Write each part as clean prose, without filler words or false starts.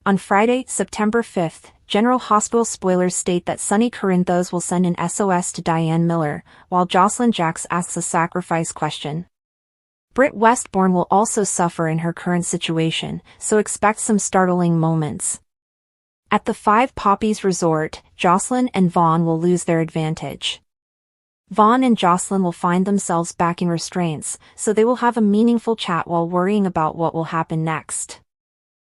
On Friday, September 5th, General Hospital spoilers state that Sonny Corinthos will send an SOS to Diane Miller, while Jocelyn Jacks asks a sacrifice question. Britt Westbourne will also suffer in her current situation, so expect some startling moments. At the Five Poppies Resort, Jocelyn and Vaughn will lose their advantage. Vaughn and Jocelyn will find themselves backing restraints, so they will have a meaningful chat while worrying about what will happen next.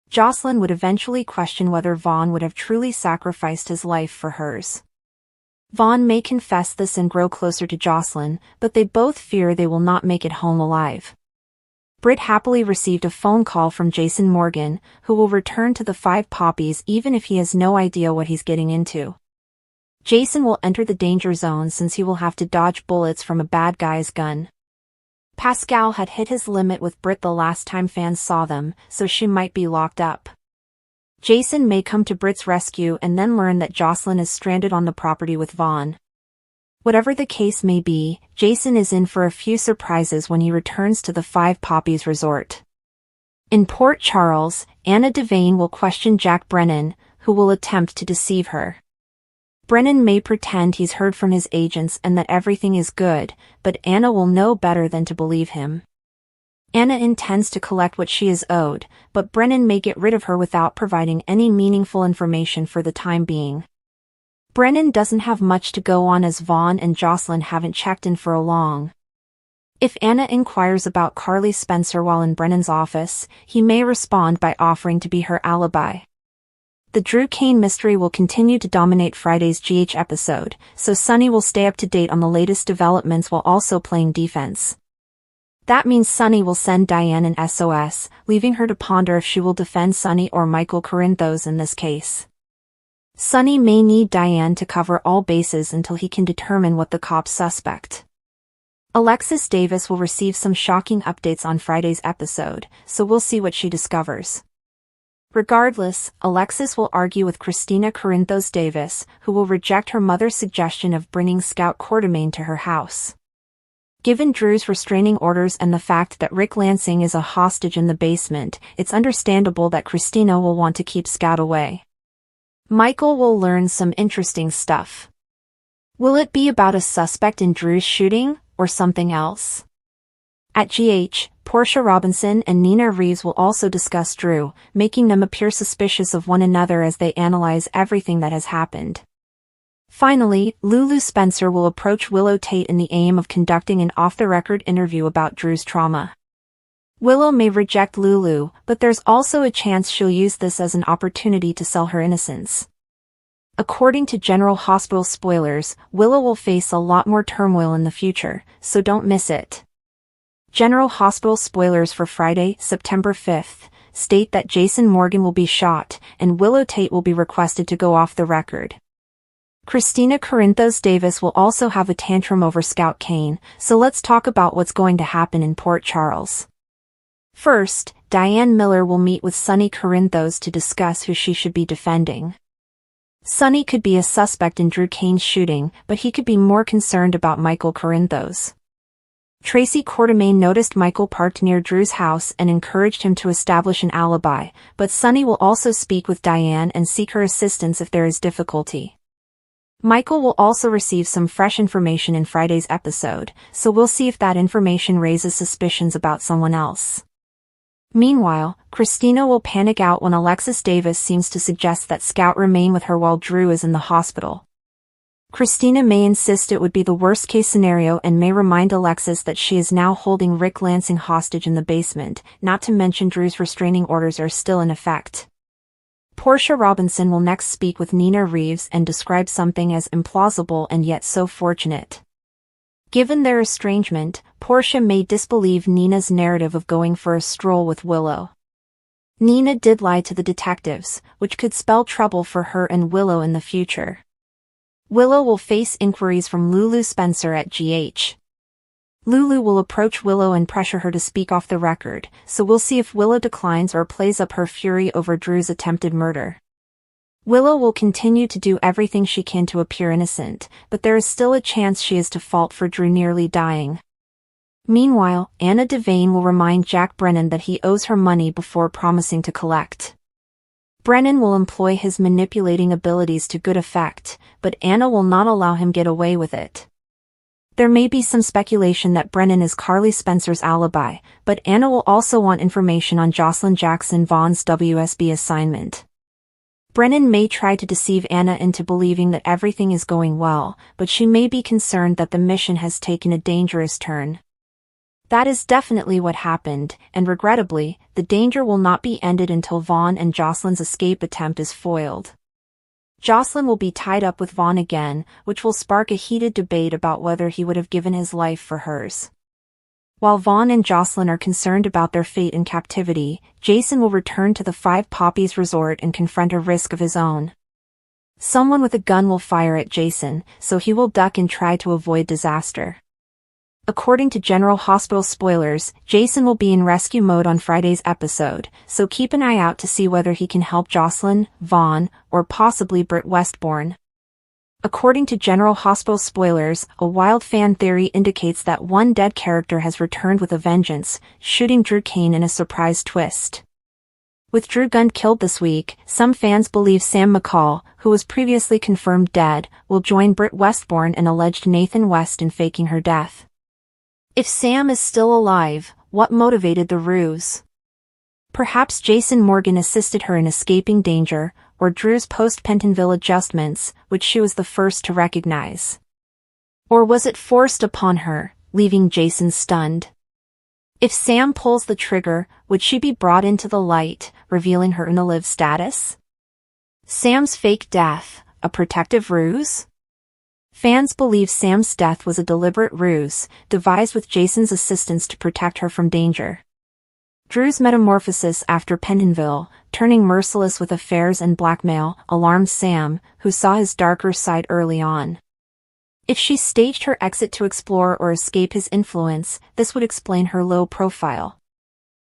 Jocelyn would eventually question whether Vaughn would have truly sacrificed his life for hers. Vaughn may confess this and grow closer to Jocelyn, but they both fear they will not make it home alive. Britt happily received a phone call from Jason Morgan, who will return to the Five Poppies even if he has no idea what he's getting into. Jason will enter the danger zone since he will have to dodge bullets from a bad guy's gun. Pascal had hit his limit with Britt the last time fans saw them, so she might be locked up. Jason may come to Britt's rescue and then learn that Jocelyn is stranded on the property with Vaughn. Whatever the case may be, Jason is in for a few surprises when he returns to the Five Poppies Resort. In Port Charles, Anna Devane will question Jack Brennan, who will attempt to deceive her. Brennan may pretend he's heard from his agents and that everything is good, but Anna will know better than to believe him. Anna intends to collect what she is owed, but Brennan may get rid of her without providing any meaningful information for the time being. Brennan doesn't have much to go on as Vaughn and Jocelyn haven't checked in for a long. If Anna inquires about Carly Spencer while in Brennan's office, he may respond by offering to be her alibi. The Drew Kane mystery will continue to dominate Friday's GH episode, so Sonny will stay up to date on the latest developments while also playing defense. That means Sonny will send Diane an SOS, leaving her to ponder if she will defend Sonny or Michael Corinthos in this case. Sonny may need Diane to cover all bases until he can determine what the cops suspect. Alexis Davis will receive some shocking updates on Friday's episode, so we'll see what she discovers. Regardless, Alexis will argue with Christina Corinthos Davis, who will reject her mother's suggestion of bringing Scout Quartermaine to her house. Given Drew's restraining orders and the fact that Rick Lansing is a hostage in the basement, it's understandable that Christina will want to keep Scout away. Michael will learn some interesting stuff. Will it be about a suspect in Drew's shooting, or something else? At GH, Portia Robinson and Nina Reeves will also discuss Drew, making them appear suspicious of one another as they analyze everything that has happened. Finally, Lulu Spencer will approach Willow Tate in the aim of conducting an off-the-record interview about Drew's trauma. Willow may reject Lulu, but there's also a chance she'll use this as an opportunity to sell her innocence. According to General Hospital spoilers, Willow will face a lot more turmoil in the future, so don't miss it. General Hospital spoilers for Friday, September 5th, state that Jason Morgan will be shot, and Willow Tate will be requested to go off the record. Christina Corinthos Davis will also have a tantrum over Scout Kane, so let's talk about what's going to happen in Port Charles. First, Diane Miller will meet with Sonny Corinthos to discuss who she should be defending. Sonny could be a suspect in Drew Kane's shooting, but he could be more concerned about Michael Corinthos. Tracy Quartermaine noticed Michael parked near Drew's house and encouraged him to establish an alibi, but Sonny will also speak with Diane and seek her assistance if there is difficulty. Michael will also receive some fresh information in Friday's episode, so we'll see if that information raises suspicions about someone else. Meanwhile, Christina will panic out when Alexis Davis seems to suggest that Scout remain with her while Drew is in the hospital. Christina may insist it would be the worst-case scenario and may remind Alexis that she is now holding Rick Lansing hostage in the basement, not to mention Drew's restraining orders are still in effect. Portia Robinson will next speak with Nina Reeves and describe something as implausible and yet so fortunate. Given their estrangement, Portia may disbelieve Nina's narrative of going for a stroll with Willow. Nina did lie to the detectives, which could spell trouble for her and Willow in the future. Willow will face inquiries from Lulu Spencer at GH. Lulu will approach Willow and pressure her to speak off the record, so we'll see if Willow declines or plays up her fury over Drew's attempted murder. Willow will continue to do everything she can to appear innocent, but there is still a chance she is to fault for Drew nearly dying. Meanwhile, Anna Devane will remind Jack Brennan that he owes her money before promising to collect. Brennan will employ his manipulating abilities to good effect, but Anna will not allow him get away with it. There may be some speculation that Brennan is Carly Spencer's alibi, but Anna will also want information on Jocelyn Jackson Vaughn's WSB assignment. Brennan may try to deceive Anna into believing that everything is going well, but she may be concerned that the mission has taken a dangerous turn. That is definitely what happened, and regrettably, the danger will not be ended until Vaughn and Jocelyn's escape attempt is foiled. Jocelyn will be tied up with Vaughn again, which will spark a heated debate about whether he would have given his life for hers. While Vaughn and Jocelyn are concerned about their fate in captivity, Jason will return to the Five Poppies resort and confront a risk of his own. Someone with a gun will fire at Jason, so he will duck and try to avoid disaster. According to General Hospital spoilers, Jason will be in rescue mode on Friday's episode, so keep an eye out to see whether he can help Jocelyn, Vaughn, or possibly Britt Westbourne. According to General Hospital spoilers, a wild fan theory indicates that one dead character has returned with a vengeance, shooting Drew Kane in a surprise twist. With Drew Gunned killed this week, some fans believe Sam McCall, who was previously confirmed dead, will join Britt Westbourne and alleged Nathan West in faking her death. If Sam is still alive, what motivated the ruse? Perhaps Jason Morgan assisted her in escaping danger, or Drew's post-Pentonville adjustments, which she was the first to recognize. Or was it forced upon her, leaving Jason stunned? If Sam pulls the trigger, would she be brought into the light, revealing her unalived status? Sam's fake death, a protective ruse? Fans believe Sam's death was a deliberate ruse, devised with Jason's assistance to protect her from danger. Drew's metamorphosis after Pentonville, turning merciless with affairs and blackmail, alarmed Sam, who saw his darker side early on. If she staged her exit to explore or escape his influence, this would explain her low profile.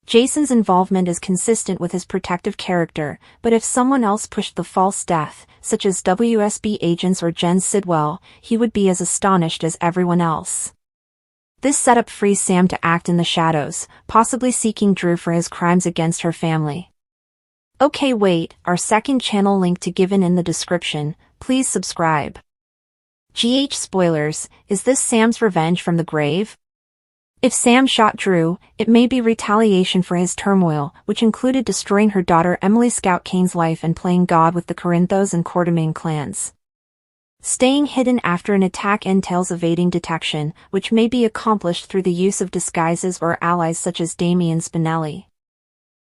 Jason's involvement is consistent with his protective character, but if someone else pushed the false death, such as WSB agents or Jen Sidwell, he would be as astonished as everyone else. This setup frees Sam to act in the shadows, possibly seeking Drew for his crimes against her family. Okay, wait, our second channel link to given in the description, please subscribe. GH spoilers, is this Sam's revenge from the grave? If Sam shot Drew, it may be retaliation for his turmoil, which included destroying her daughter Emily Scout Kane's life and playing God with the Corinthos and Quartermain clans. Staying hidden after an attack entails evading detection, which may be accomplished through the use of disguises or allies such as Damian Spinelli.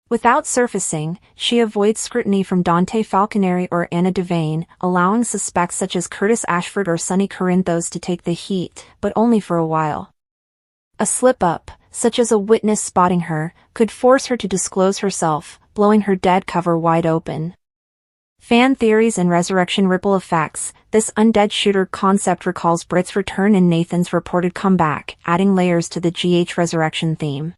Without surfacing, she avoids scrutiny from Dante Falconeri or Anna Devane, allowing suspects such as Curtis Ashford or Sonny Corinthos to take the heat, but only for a while. A slip-up, such as a witness spotting her, could force her to disclose herself, blowing her dead cover wide open. Fan theories and resurrection ripple effects, this undead shooter concept recalls Britt's return and Nathan's reported comeback, adding layers to the GH resurrection theme.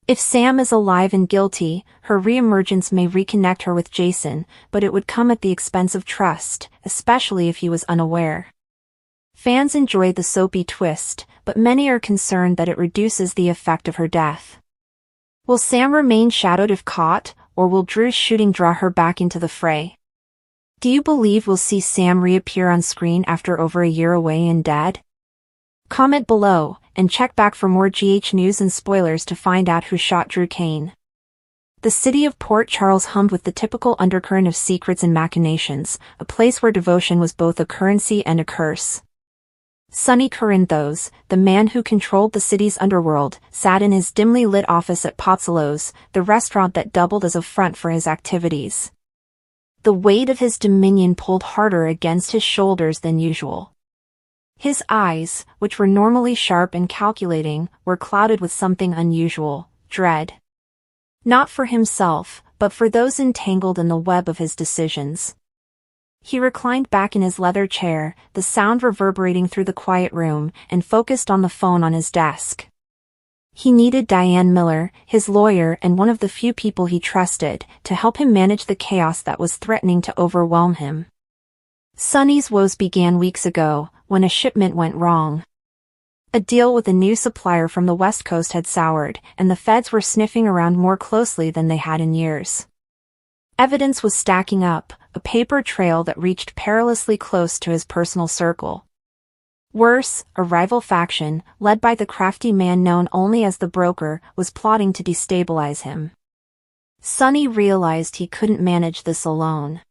If Sam is alive and guilty, her reemergence may reconnect her with Jason, but it would come at the expense of trust, especially if he was unaware. Fans enjoy the soapy twist, but many are concerned that it reduces the effect of her death. Will Sam remain shadowed if caught, or will Drew's shooting draw her back into the fray? Do you believe we'll see Sam reappear on screen after over a year away and dead? Comment below, and check back for more GH news and spoilers to find out who shot Drew Kane. The city of Port Charles hummed with the typical undercurrent of secrets and machinations, a place where devotion was both a currency and a curse. Sonny Corinthos, the man who controlled the city's underworld, sat in his dimly lit office at Pozzolo's, the restaurant that doubled as a front for his activities. The weight of his dominion pulled harder against his shoulders than usual. His eyes, which were normally sharp and calculating, were clouded with something unusual, dread. Not for himself, but for those entangled in the web of his decisions. He reclined back in his leather chair, the sound reverberating through the quiet room, and focused on the phone on his desk. He needed Diane Miller, his lawyer and one of the few people he trusted, to help him manage the chaos that was threatening to overwhelm him. Sonny's woes began weeks ago, when a shipment went wrong. A deal with a new supplier from the West Coast had soured, and the feds were sniffing around more closely than they had in years. Evidence was stacking up, a paper trail that reached perilously close to his personal circle. Worse, a rival faction, led by the crafty man known only as the broker, was plotting to destabilize him. Sonny realized he couldn't manage this alone.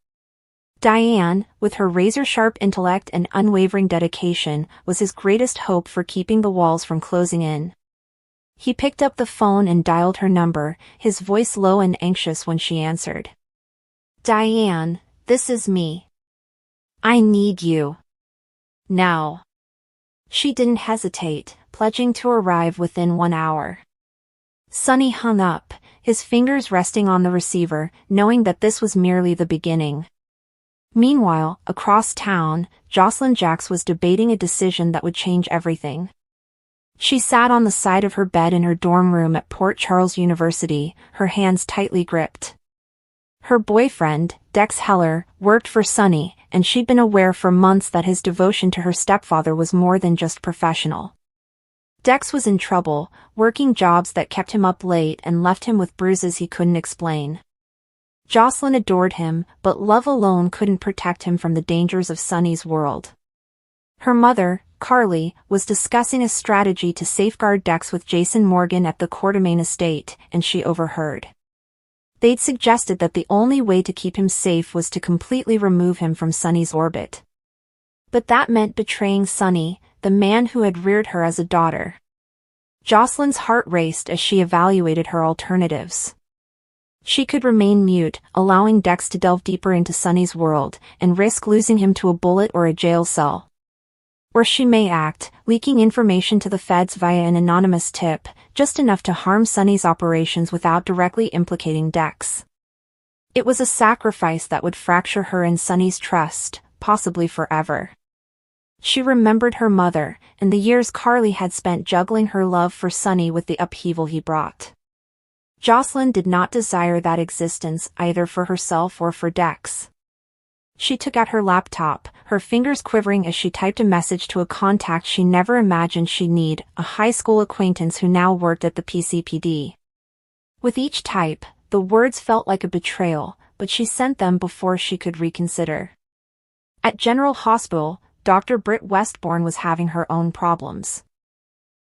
Diane, with her razor-sharp intellect and unwavering dedication, was his greatest hope for keeping the walls from closing in. He picked up the phone and dialed her number, his voice low and anxious when she answered. "Diane, this is me. I need you. Now." She didn't hesitate, pledging to arrive within 1 hour. Sonny hung up, his fingers resting on the receiver, knowing that this was merely the beginning. Meanwhile, across town, Jocelyn Jacks was debating a decision that would change everything. She sat on the side of her bed in her dorm room at Port Charles University, her hands tightly gripped. Her boyfriend, Dex Heller, worked for Sonny, and she'd been aware for months that his devotion to her stepfather was more than just professional. Dex was in trouble, working jobs that kept him up late and left him with bruises he couldn't explain. Jocelyn adored him, but love alone couldn't protect him from the dangers of Sonny's world. Her mother, Carly, was discussing a strategy to safeguard Dex with Jason Morgan at the Quartermain estate, and she overheard. They'd suggested that the only way to keep him safe was to completely remove him from Sonny's orbit. But that meant betraying Sonny, the man who had reared her as a daughter. Jocelyn's heart raced as she evaluated her alternatives. She could remain mute, allowing Dex to delve deeper into Sonny's world, and risk losing him to a bullet or a jail cell. Or she may act, leaking information to the feds via an anonymous tip, just enough to harm Sonny's operations without directly implicating Dex. It was a sacrifice that would fracture her and Sonny's trust, possibly forever. She remembered her mother, and the years Carly had spent juggling her love for Sonny with the upheaval he brought. Jocelyn did not desire that existence either for herself or for Dex. She took out her laptop, her fingers quivering as she typed a message to a contact she never imagined she'd need, a high school acquaintance who now worked at the PCPD. With each type, the words felt like a betrayal, but she sent them before she could reconsider. At General Hospital, Dr. Britt Westbourne was having her own problems.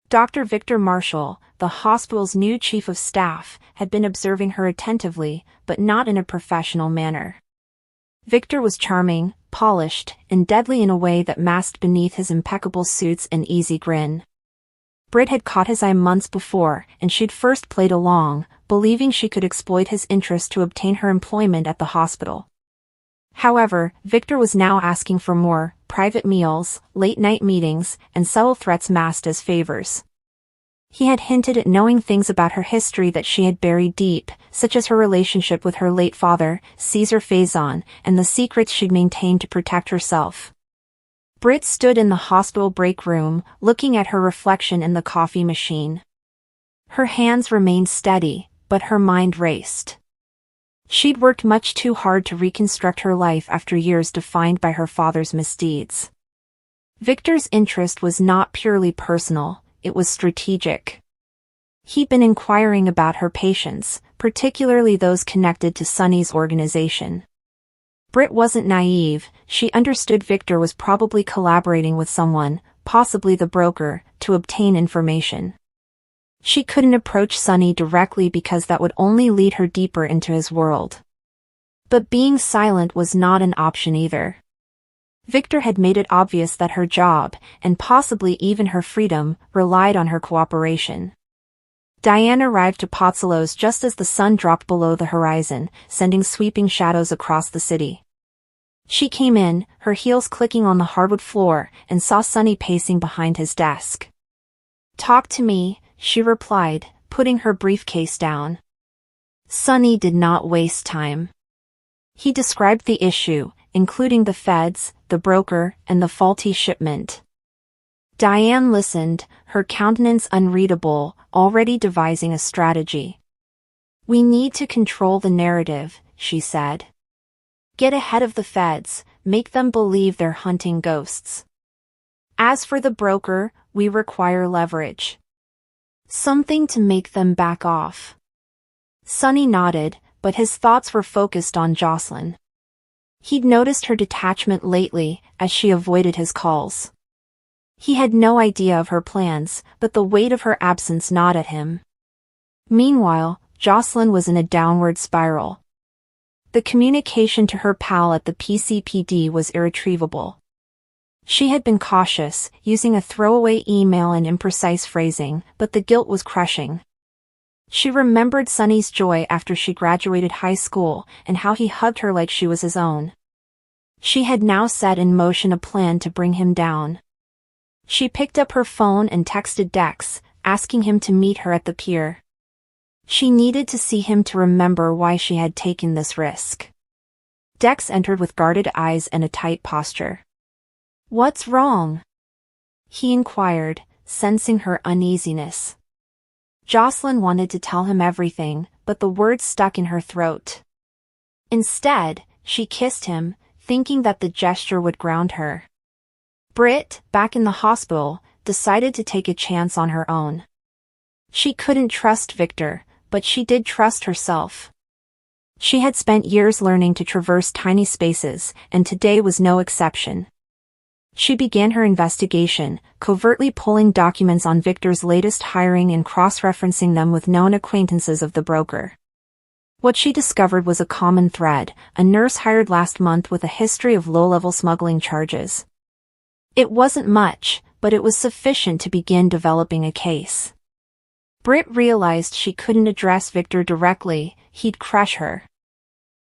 Dr. Victor Marshall, the hospital's new chief of staff, had been observing her attentively, but not in a professional manner. Victor was charming, polished, and deadly in a way that masked beneath his impeccable suits and easy grin. Britt had caught his eye months before, and she'd first played along, believing she could exploit his interest to obtain her employment at the hospital. However, Victor was now asking for more: private meals, late-night meetings, and subtle threats masked as favors. He had hinted at knowing things about her history that she had buried deep, such as her relationship with her late father, Caesar Faison, and the secrets she'd maintained to protect herself. Britt stood in the hospital break room, looking at her reflection in the coffee machine. Her hands remained steady, but her mind raced. She'd worked much too hard to reconstruct her life after years defined by her father's misdeeds. Victor's interest was not purely personal, it was strategic. He'd been inquiring about her patients, particularly those connected to Sonny's organization. Britt wasn't naive, she understood Victor was probably collaborating with someone, possibly the broker, to obtain information. She couldn't approach Sonny directly because that would only lead her deeper into his world. But being silent was not an option either. Victor had made it obvious that her job, and possibly even her freedom, relied on her cooperation. Diane arrived to Pozzolo's just as the sun dropped below the horizon, sending sweeping shadows across the city. She came in, her heels clicking on the hardwood floor, and saw Sonny pacing behind his desk. "Talk to me," she replied, putting her briefcase down. Sonny did not waste time. He described the issue, including the feds, the broker, and the faulty shipment. Diane listened, her countenance unreadable, already devising a strategy. "We need to control the narrative," she said. "Get ahead of the feds, make them believe they're hunting ghosts. As for the broker, we require leverage. Something to make them back off." Sonny nodded, but his thoughts were focused on Jocelyn. He'd noticed her detachment lately, as she avoided his calls. He had no idea of her plans, but the weight of her absence gnawed at him. Meanwhile, Jocelyn was in a downward spiral. The communication to her pal at the PCPD was irretrievable. She had been cautious, using a throwaway email and imprecise phrasing, but the guilt was crushing. She remembered Sunny's joy after she graduated high school, and how he hugged her like she was his own. She had now set in motion a plan to bring him down. She picked up her phone and texted Dex, asking him to meet her at the pier. She needed to see him to remember why she had taken this risk. Dex entered with guarded eyes and a tight posture. "What's wrong?" he inquired, sensing her uneasiness. Jocelyn wanted to tell him everything, but the words stuck in her throat. Instead, she kissed him, thinking that the gesture would ground her. Britt, back in the hospital, decided to take a chance on her own. She couldn't trust Victor, but she did trust herself. She had spent years learning to traverse tiny spaces, and today was no exception. She began her investigation, covertly pulling documents on Victor's latest hiring and cross-referencing them with known acquaintances of the broker. What she discovered was a common thread: a nurse hired last month with a history of low-level smuggling charges. It wasn't much, but it was sufficient to begin developing a case. Britt realized she couldn't address Victor directly, he'd crush her.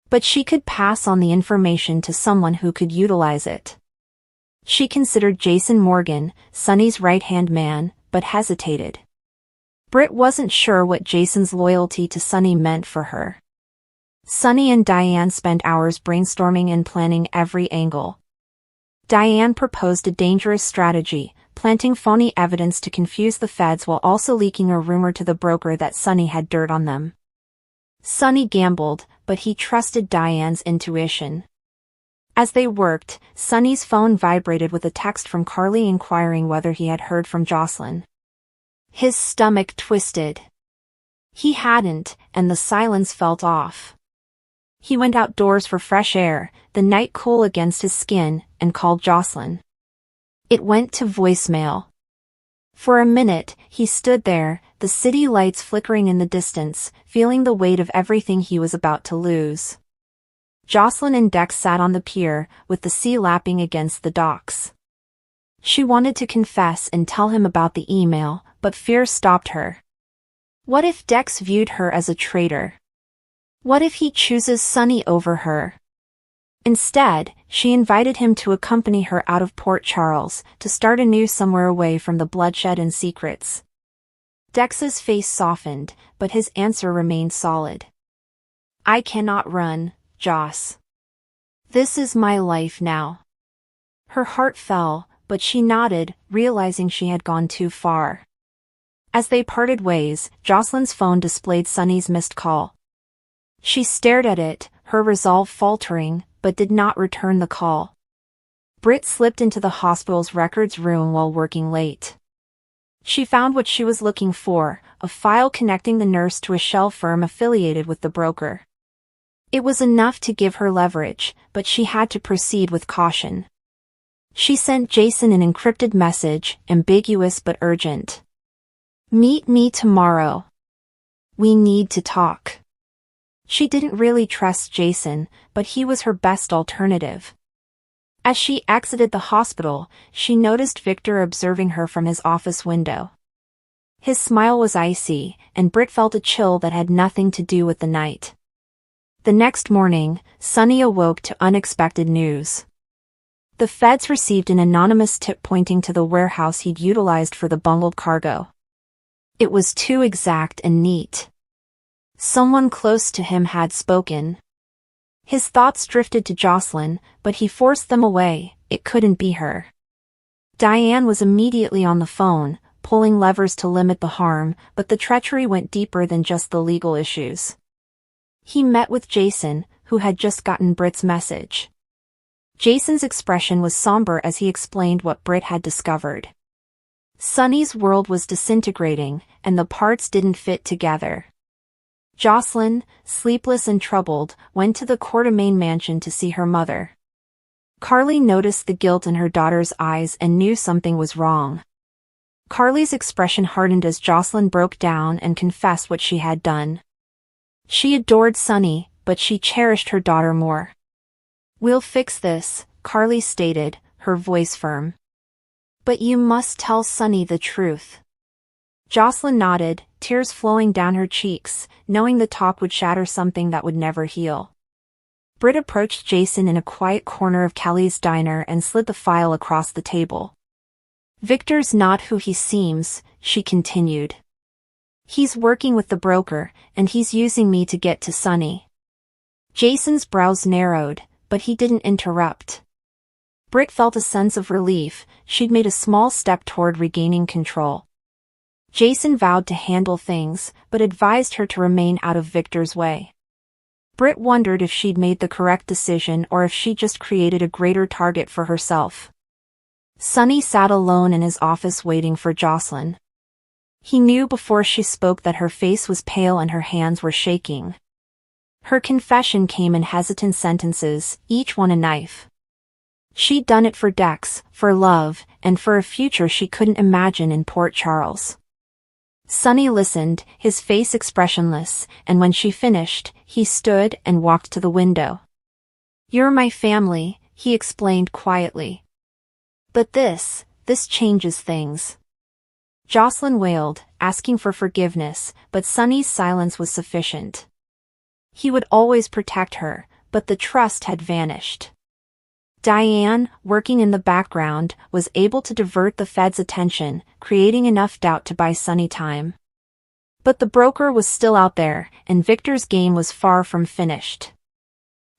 But she could pass on the information to someone who could utilize it. She considered Jason Morgan, Sunny's right-hand man, but hesitated. Britt wasn't sure what Jason's loyalty to Sunny meant for her. Sunny and Diane spent hours brainstorming and planning every angle. Diane proposed a dangerous strategy, planting phony evidence to confuse the feds while also leaking a rumor to the broker that Sunny had dirt on them. Sunny gambled, but he trusted Diane's intuition. As they worked, Sunny's phone vibrated with a text from Carly inquiring whether he had heard from Jocelyn. His stomach twisted. He hadn't, and the silence felt off. He went outdoors for fresh air, the night cool against his skin, and called Jocelyn. It went to voicemail. For a minute, he stood there, the city lights flickering in the distance, feeling the weight of everything he was about to lose. Jocelyn and Dex sat on the pier, with the sea lapping against the docks. She wanted to confess and tell him about the email, but fear stopped her. What if Dex viewed her as a traitor? What if he chooses Sunny over her? Instead, she invited him to accompany her out of Port Charles, to start anew somewhere away from the bloodshed and secrets. Dex's face softened, but his answer remained solid. "I cannot run, Joss. This is my life now." Her heart fell, but she nodded, realizing she had gone too far. As they parted ways, Jocelyn's phone displayed Sunny's missed call. She stared at it, her resolve faltering, but did not return the call. Britt slipped into the hospital's records room while working late. She found what she was looking for, a file connecting the nurse to a shell firm affiliated with the broker. It was enough to give her leverage, but she had to proceed with caution. She sent Jason an encrypted message, ambiguous but urgent. "Meet me tomorrow. We need to talk." She didn't really trust Jason, but he was her best alternative. As she exited the hospital, she noticed Victor observing her from his office window. His smile was icy, and Britt felt a chill that had nothing to do with the night. The next morning, Sunny awoke to unexpected news. The feds received an anonymous tip pointing to the warehouse he'd utilized for the bungled cargo. It was too exact and neat. Someone close to him had spoken. His thoughts drifted to Jocelyn, but he forced them away. It couldn't be her. Diane was immediately on the phone, pulling levers to limit the harm, but the treachery went deeper than just the legal issues. He met with Jason, who had just gotten Britt's message. Jason's expression was somber as he explained what Britt had discovered. Sunny's world was disintegrating, and the parts didn't fit together. Jocelyn, sleepless and troubled, went to the Quartermain mansion to see her mother. Carly noticed the guilt in her daughter's eyes and knew something was wrong. Carly's expression hardened as Jocelyn broke down and confessed what she had done. She adored Sunny, but she cherished her daughter more. "We'll fix this," Carly stated, her voice firm. "But you must tell Sunny the truth." Jocelyn nodded, tears flowing down her cheeks, knowing the talk would shatter something that would never heal. Britt approached Jason in a quiet corner of Kelly's diner and slid the file across the table. "Victor's not who he seems," she continued. "He's working with the broker, and he's using me to get to Sunny." Jason's brows narrowed, but he didn't interrupt. Britt felt a sense of relief. She'd made a small step toward regaining control. Jason vowed to handle things, but advised her to remain out of Victor's way. Britt wondered if she'd made the correct decision or if she just created a greater target for herself. Sunny sat alone in his office waiting for Jocelyn. He knew before she spoke that her face was pale and her hands were shaking. Her confession came in hesitant sentences, each one a knife. She'd done it for Dex, for love, and for a future she couldn't imagine in Port Charles. Sunny listened, his face expressionless, and when she finished, he stood and walked to the window. "You're my family," he explained quietly. "But this changes things." Jocelyn wailed, asking for forgiveness, but Sunny's silence was sufficient. He would always protect her, but the trust had vanished. Diane, working in the background, was able to divert the Fed's attention, creating enough doubt to buy Sunny time. But the broker was still out there, and Victor's game was far from finished.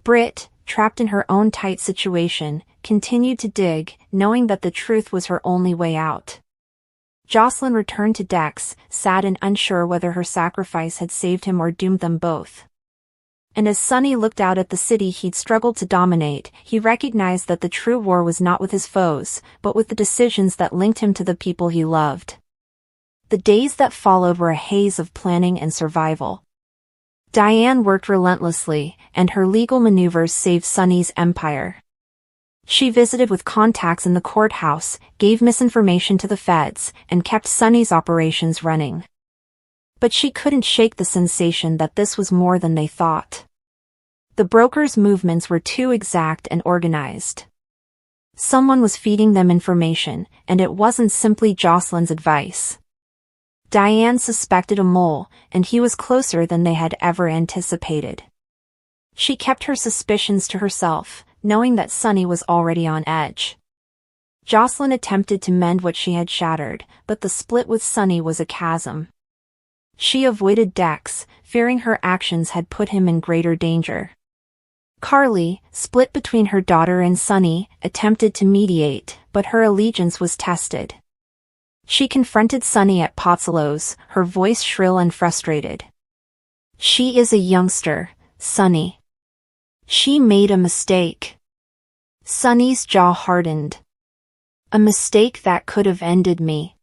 Britt, trapped in her own tight situation, continued to dig, knowing that the truth was her only way out. Jocelyn returned to Dex, sad and unsure whether her sacrifice had saved him or doomed them both. And as Sunny looked out at the city he'd struggled to dominate, he recognized that the true war was not with his foes, but with the decisions that linked him to the people he loved. The days that followed were a haze of planning and survival. Diane worked relentlessly, and her legal maneuvers saved Sunny's empire. She visited with contacts in the courthouse, gave misinformation to the feds, and kept Sunny's operations running. But she couldn't shake the sensation that this was more than they thought. The broker's movements were too exact and organized. Someone was feeding them information, and it wasn't simply Jocelyn's advice. Diane suspected a mole, and he was closer than they had ever anticipated. She kept her suspicions to herself, knowing that Sunny was already on edge. Jocelyn attempted to mend what she had shattered, but the split with Sunny was a chasm. She avoided Dex, fearing her actions had put him in greater danger. Carly, split between her daughter and Sunny, attempted to mediate, but her allegiance was tested. She confronted Sunny at Pozzolo's, her voice shrill and frustrated. "She is a youngster, Sunny. She made a mistake." Sunny's jaw hardened. "A mistake that could have ended me."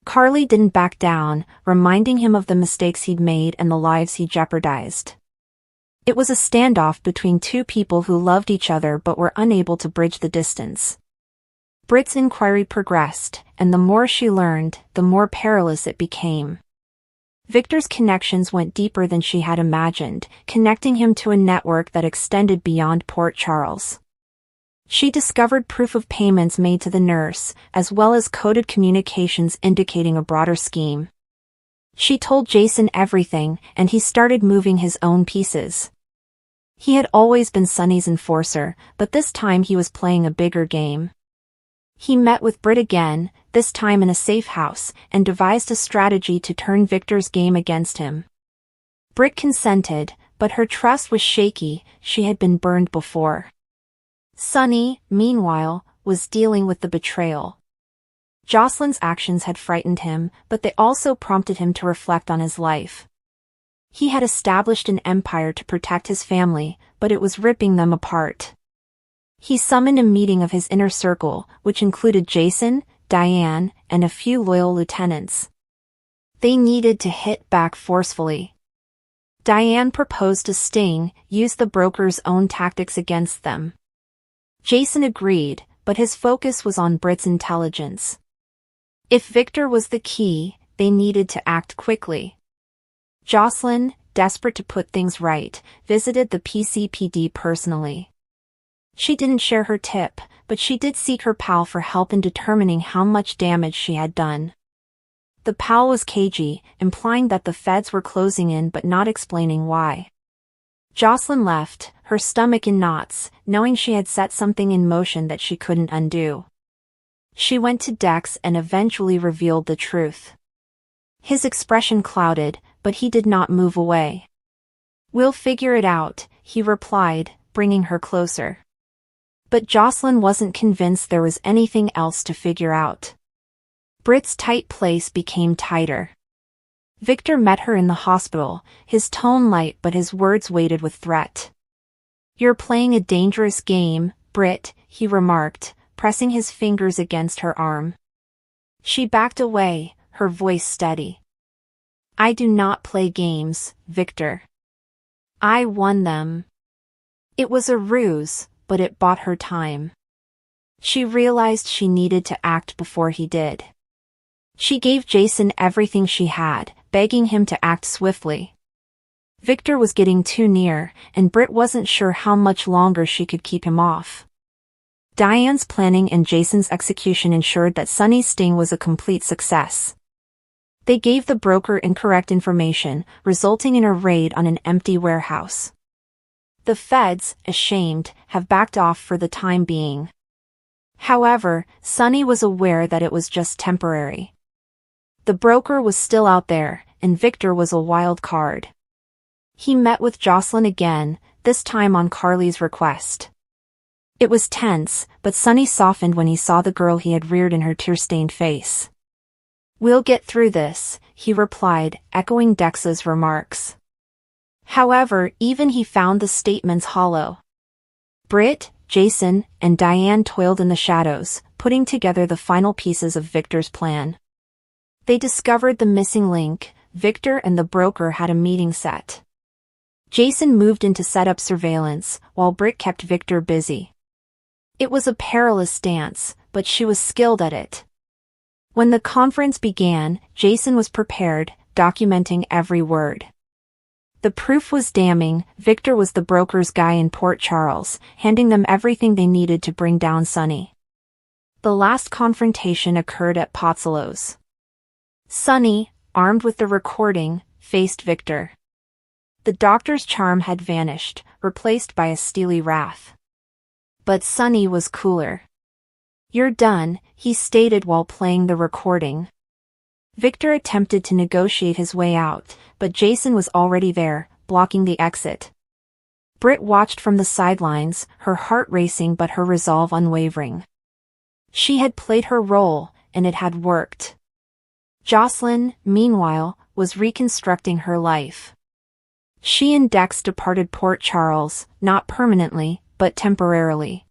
Carly didn't back down, reminding him of the mistakes he'd made and the lives he jeopardized. It was a standoff between two people who loved each other but were unable to bridge the distance. Britt's inquiry progressed, and the more she learned, the more perilous it became. Victor's connections went deeper than she had imagined, connecting him to a network that extended beyond Port Charles. She discovered proof of payments made to the nurse, as well as coded communications indicating a broader scheme. She told Jason everything, and he started moving his own pieces. He had always been Sunny's enforcer, but this time he was playing a bigger game. He met with Britt again, this time in a safe house, and devised a strategy to turn Victor's game against him. Britt consented, but her trust was shaky. She had been burned before. Sunny, meanwhile, was dealing with the betrayal. Jocelyn's actions had frightened him, but they also prompted him to reflect on his life. He had established an empire to protect his family, but it was ripping them apart. He summoned a meeting of his inner circle, which included Jason, Diane, and a few loyal lieutenants. They needed to hit back forcefully. Diane proposed to sting, use the broker's own tactics against them. Jason agreed, but his focus was on Britt's intelligence. If Victor was the key, they needed to act quickly. Jocelyn, desperate to put things right, visited the PCPD personally. She didn't share her tip, but she did seek her pal for help in determining how much damage she had done. The pal was cagey, implying that the feds were closing in but not explaining why. Jocelyn left, her stomach in knots, knowing she had set something in motion that she couldn't undo. She went to Dex and eventually revealed the truth. His expression clouded, but he did not move away. "We'll figure it out," he replied, bringing her closer. But Jocelyn wasn't convinced there was anything else to figure out. Britt's tight place became tighter. Victor met her in the hospital, his tone light but his words weighted with threat. "You're playing a dangerous game, Britt," he remarked, pressing his fingers against her arm. She backed away, her voice steady. "I do not play games, Victor. I won them." It was a ruse, but it bought her time. She realized she needed to act before he did. She gave Jason everything she had, begging him to act swiftly. Victor was getting too near, and Britt wasn't sure how much longer she could keep him off. Diane's planning and Jason's execution ensured that Sunny's sting was a complete success. They gave the broker incorrect information, resulting in a raid on an empty warehouse. The feds, ashamed, have backed off for the time being. However, Sunny was aware that it was just temporary. The broker was still out there, and Victor was a wild card. He met with Jocelyn again, this time on Carly's request. It was tense, but Sunny softened when he saw the girl he had reared in her tear-stained face. "We'll get through this," he replied, echoing Dex's remarks. However, even he found the statements hollow. Britt, Jason, and Diane toiled in the shadows, putting together the final pieces of Victor's plan. They discovered the missing link. Victor and the broker had a meeting set. Jason moved in to set up surveillance, while Britt kept Victor busy. It was a perilous dance, but she was skilled at it. When the conference began, Jason was prepared, documenting every word. The proof was damning. Victor was the broker's guy in Port Charles, handing them everything they needed to bring down Sunny. The last confrontation occurred at Pozzolo's. Sunny, armed with the recording, faced Victor. The doctor's charm had vanished, replaced by a steely wrath. But Sunny was cooler. "You're done," he stated while playing the recording. Victor attempted to negotiate his way out, but Jason was already there, blocking the exit. Britt watched from the sidelines, her heart racing but her resolve unwavering. She had played her role, and it had worked. Jocelyn, meanwhile, was reconstructing her life. She and Dex departed Port Charles, not permanently, but temporarily.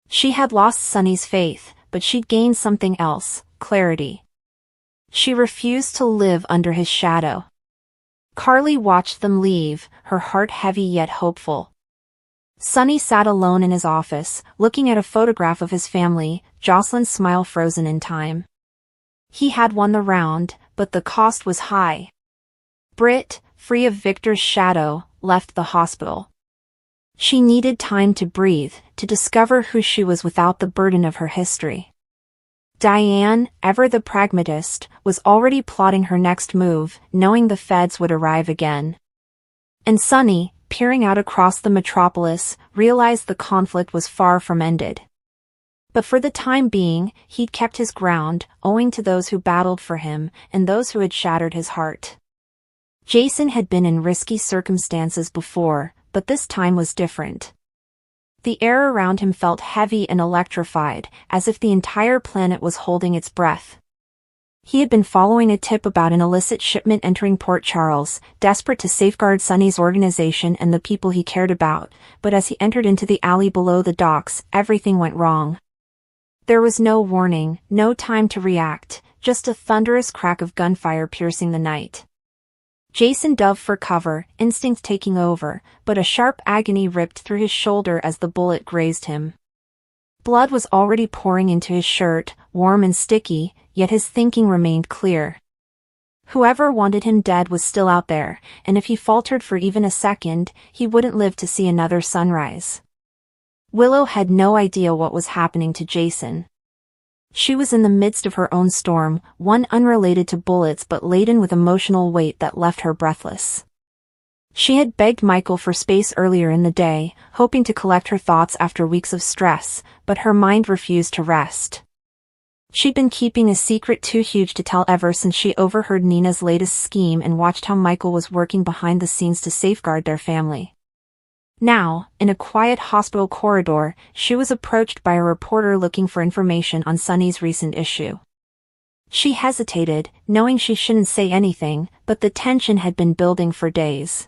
She had lost Sunny's faith, but she'd gained something else, clarity. She refused to live under his shadow. Carly watched them leave, her heart heavy yet hopeful. Sunny sat alone in his office, looking at a photograph of his family, Jocelyn's smile frozen in time. He had won the round, but the cost was high. Britt, free of Victor's shadow, left the hospital. She needed time to breathe, to discover who she was without the burden of her history. Diane, ever the pragmatist, was already plotting her next move, knowing the feds would arrive again. And Sunny, peering out across the metropolis, realized the conflict was far from ended. But for the time being, he'd kept his ground, owing to those who battled for him, and those who had shattered his heart. Jason had been in risky circumstances before, but this time was different. The air around him felt heavy and electrified, as if the entire planet was holding its breath. He had been following a tip about an illicit shipment entering Port Charles, desperate to safeguard Sunny's organization and the people he cared about, but as he entered into the alley below the docks, everything went wrong. There was no warning, no time to react, just a thunderous crack of gunfire piercing the night. Jason dove for cover, instinct taking over, but a sharp agony ripped through his shoulder as the bullet grazed him. Blood was already pouring into his shirt, warm and sticky, yet his thinking remained clear. Whoever wanted him dead was still out there, and if he faltered for even a second, he wouldn't live to see another sunrise. Willow had no idea what was happening to Jason. She was in the midst of her own storm, one unrelated to bullets but laden with emotional weight that left her breathless. She had begged Michael for space earlier in the day, hoping to collect her thoughts after weeks of stress, but her mind refused to rest. She'd been keeping a secret too huge to tell ever since she overheard Nina's latest scheme and watched how Michael was working behind the scenes to safeguard their family. Now, in a quiet hospital corridor, she was approached by a reporter looking for information on Sunny's recent issue. She hesitated, knowing she shouldn't say anything, but the tension had been building for days.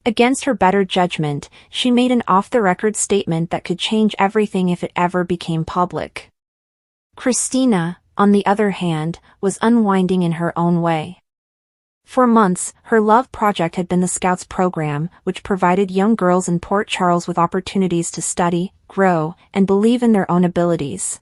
Against her better judgment, she made an off-the-record statement that could change everything if it ever became public. Christina, on the other hand, was unwinding in her own way. For months, her love project had been the Scouts program, which provided young girls in Port Charles with opportunities to study, grow, and believe in their own abilities.